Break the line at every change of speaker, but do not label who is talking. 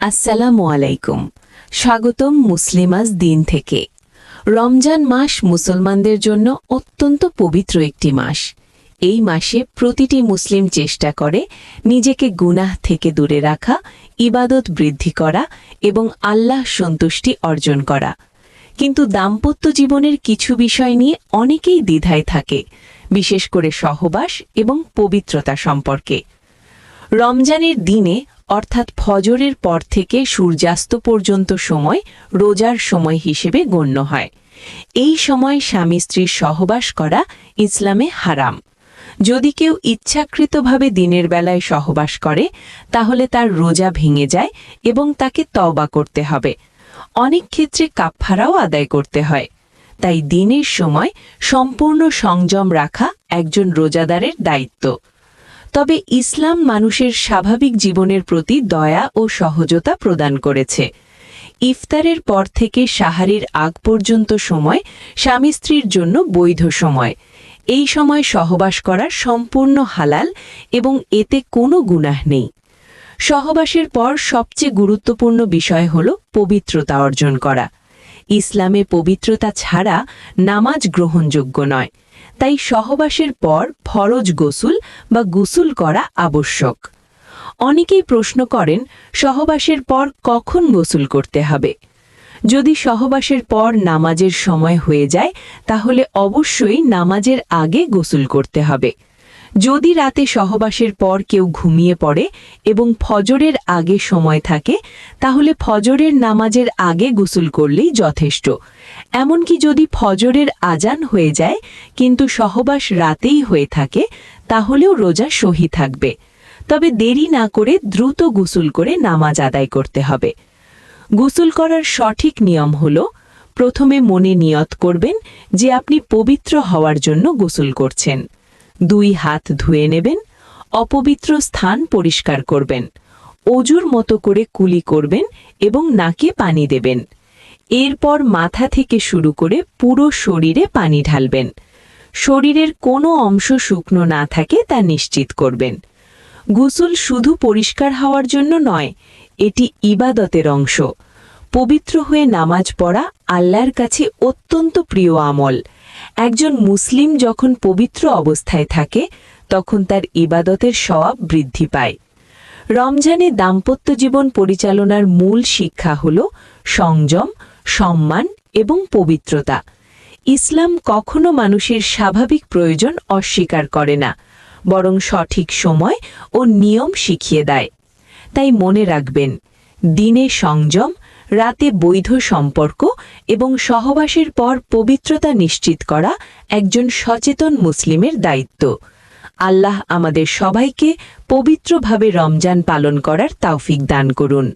আসসালামু আলাইকুম। স্বাগতম মুসলিমাস দিন থেকে। রমজান মাস মুসলমানদের জন্য অত্যন্ত পবিত্র একটি মাস। এই মাসে প্রতিটি মুসলিম চেষ্টা করে নিজেকে গুনাহ থেকে দূরে রাখা, ইবাদত বৃদ্ধি করা এবং আল্লাহ সন্তুষ্টি অর্জন করা। কিন্তু দাম্পত্য জীবনের কিছু বিষয় নিয়ে অনেকেই দ্বিধায় থাকে, বিশেষ করে সহবাস এবং পবিত্রতা সম্পর্কে। রমজানের দিনে অর্থাৎ ফজরের পর থেকে সূর্যাস্ত পর্যন্ত সময় রোজার সময় হিসেবে গণ্য হয়। এই সময় স্বামী স্ত্রীর সহবাস করা ইসলামে হারাম। যদি কেউ ইচ্ছাকৃতভাবে দিনের বেলায় সহবাস করে তাহলে তার রোজা ভেঙে যায় এবং তাকে তওবা করতে হবে। অনেক ক্ষেত্রে কাফফারাও আদায় করতে হয়। তাই দিনের সময় সম্পূর্ণ সংযম রাখা একজন রোজাদারের দায়িত্ব। তবে ইসলাম মানুষের স্বাভাবিক জীবনের প্রতি দয়া ও সহজতা প্রদান করেছে। ইফতারের পর থেকে সাহারির আগ পর্যন্ত সময় স্বামী স্ত্রীর জন্য বৈধ সময়। এই সময় সহবাস করা সম্পূর্ণ হালাল এবং এতে কোনো গুনাহ নেই। সহবাসের পর সবচেয়ে গুরুত্বপূর্ণ বিষয় হল পবিত্রতা অর্জন করা। ইসলামে পবিত্রতা ছাড়া নামাজ গ্রহণযোগ্য নয়। তাই সহবাসের পর ফরজ গোসল বা গোসল করা আবশ্যক। অনেকেই প্রশ্ন করেন, সহবাসের পর কখন গোসল করতে হবে? যদি সহবাসের পর নামাজের সময় হয়ে যায় তাহলে অবশ্যই নামাজের আগে গোসল করতে হবে। যদি রাতে সহবাসের পর কেউ ঘুমিয়ে পড়ে এবং ফজরের আগে সময় থাকে তাহলে ফজরের নামাজের আগে গোসল করলেই যথেষ্ট। এমনকি যদি ফজরের আজান হয়ে যায় কিন্তু সহবাস রাতেই হয়ে থাকে তাহলেও রোজা সহি থাকবে। তবে দেরি না করে দ্রুত গোসল করে নামাজ আদায় করতে হবে। গোসল করার সঠিক নিয়ম হল, প্রথমে মনে নিয়ত করবেন যে আপনি পবিত্র হওয়ার জন্য গোসল করছেন। 2 হাত ধুয়ে নেবেন, অপবিত্র স্থান পরিষ্কার করবেন, অজুর মতো করে কুলি করবেন এবং নাকে পানি দেবেন। এরপর মাথা থেকে শুরু করে পুরো শরীরে পানি ঢালবেন। শরীরের কোনো অংশ শুকনো না থাকে তা নিশ্চিত করবেন। গোসল শুধু পরিষ্কার হওয়ার জন্য নয়, এটি ইবাদতের অংশ। পবিত্র হয়ে নামাজ পড়া আল্লাহর কাছে অত্যন্ত প্রিয় আমল। একজন মুসলিম যখন পবিত্র অবস্থায় থাকে তখন তার ইবাদতের সওয়াব বৃদ্ধি পায়। রমজানে দাম্পত্য জীবন পরিচালনার মূল শিক্ষা হল সংযম, সম্মান এবং পবিত্রতা। ইসলাম কখনো মানুষের স্বাভাবিক প্রয়োজন অস্বীকার করে না, বরং সঠিক সময় ও নিয়ম শিখিয়ে দেয়। তাই মনে রাখবেন, দিনে সংযম, রাতে বৈধ সম্পর্ক এবং সহবাসের পর পবিত্রতা নিশ্চিত করা একজন সচেতন মুসলিমের দায়িত্ব। আল্লাহ আমাদের সবাইকে পবিত্রভাবে রমজান পালন করার তৌফিক দান করুন।